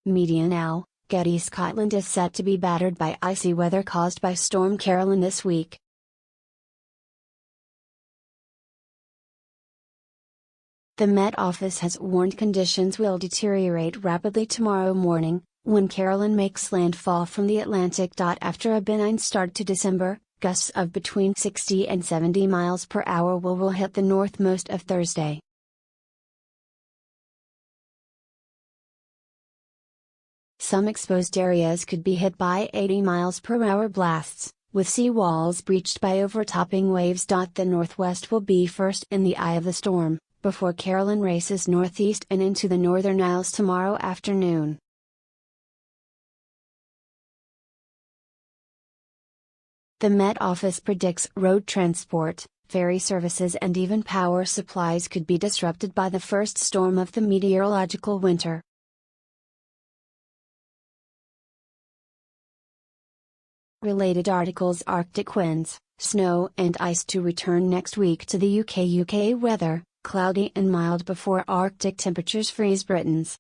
Media now, GETTYScotland is set to be battered by icy weather caused by Storm Carolyn this week. The Met Office has warned conditions will deteriorate rapidly tomorrow morning, when Carolyn makes landfall from the Atlantic. After a benign start to December, gusts of between 60 and 70 miles per hour will hit the north most of Thursday. Some exposed areas could be hit by 80 miles per hour blasts, with sea walls breached by overtopping waves. The northwest will be first in the eye of the storm, before Carolyn races northeast and into the Northern Isles tomorrow afternoon. The Met Office predicts road transport, ferry services and even power supplies could be disrupted by the first storm of the meteorological winter. Related articles: Arctic winds, snow and ice to return next week to the UK weather, cloudy and mild before Arctic temperatures freeze Britons.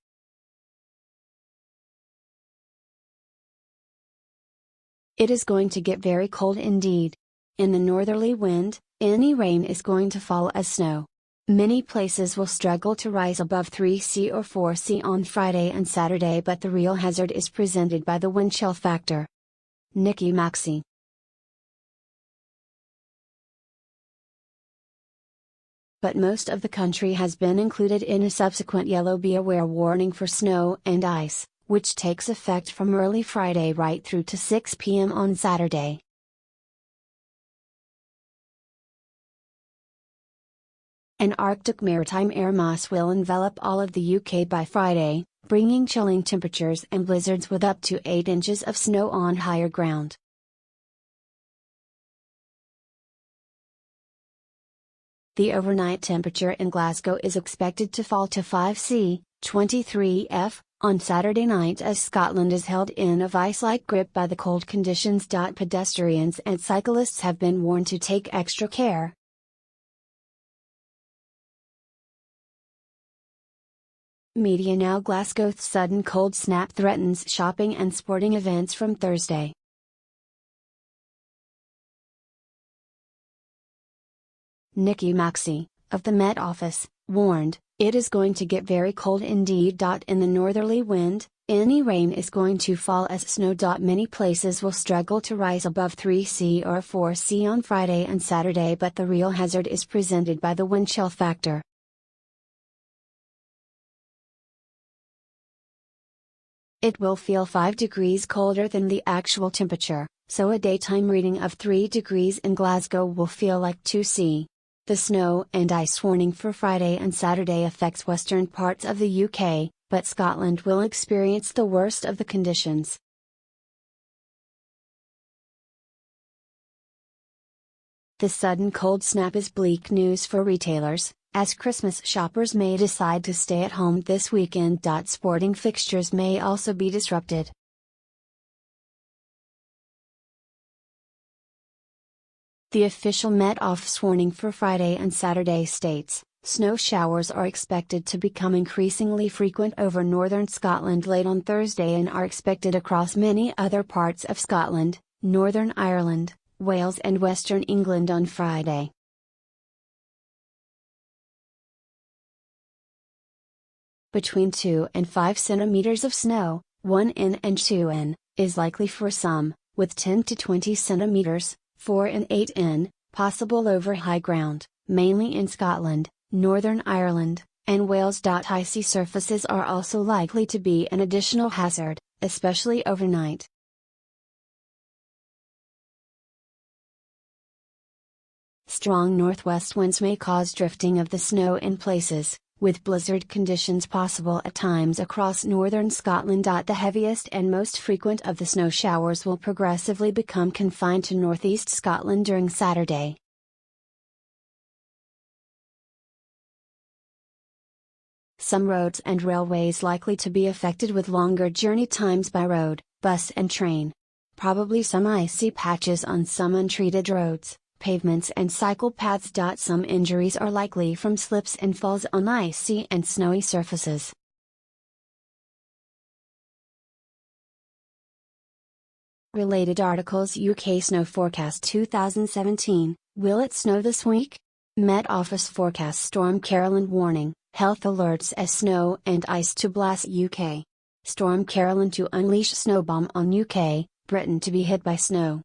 It is going to get very cold indeed. In the northerly wind, any rain is going to fall as snow. Many places will struggle to rise above 3°C or 4°C on Friday and Saturday, but the real hazard is presented by the wind chill factor. Nikki Maxey. But most of the country has been included in a subsequent yellow be aware warning for snow and ice, which takes effect from early Friday right through to 6 p.m. on Saturday. An Arctic maritime air mass will envelop all of the UK by Friday, bringing chilling temperatures and blizzards with up to 8 inches of snow on higher ground. The overnight temperature in Glasgow is expected to fall to 5°C, 23°F, on Saturday night as Scotland is held in a vice-like grip by the cold conditions. Pedestrians and cyclists have been warned to take extra care. Media now: Glasgow's sudden cold snap threatens shopping and sporting events from Thursday. Nikki Maxey, of the Met Office, warned, "It is going to get very cold indeed. In the northerly wind, any rain is going to fall as snow. Many places will struggle to rise above 3°C or 4°C on Friday and Saturday, but the real hazard is presented by the wind chill factor." It will feel 5 degrees colder than the actual temperature, so a daytime reading of 3 degrees in Glasgow will feel like 2°C. The snow and ice warning for Friday and Saturday affects western parts of the UK, but Scotland will experience the worst of the conditions. The sudden cold snap is bleak news for retailers, as Christmas shoppers may decide to stay at home this weekend. Sporting fixtures may also be disrupted. The official Met Office warning for Friday and Saturday states, snow showers are expected to become increasingly frequent over northern Scotland late on Thursday and are expected across many other parts of Scotland, Northern Ireland, Wales and Western England on Friday. Between 2 and 5 centimeters of snow, 1 in and 2 in, is likely for some, with 10 to 20 centimeters, 4 and 8 in, possible over high ground, mainly in Scotland, Northern Ireland, and Wales. Icy surfaces are also likely to be an additional hazard, especially overnight. Strong northwest winds may cause drifting of the snow in places, with blizzard conditions possible at times across northern Scotland. The heaviest and most frequent of the snow showers will progressively become confined to northeast Scotland during Saturday. Some roads and railways likely to be affected with longer journey times by road, bus and train. Probably some icy patches on some untreated roads, pavements and cycle paths. Some injuries are likely from slips and falls on icy and snowy surfaces. Related articles: UK Snow Forecast 2017, will it snow this week? Met Office forecast Storm Carolyn warning, health alerts as snow and ice to blast UK. Storm Carolyn to unleash snowbomb on UK, Britain to be hit by snow.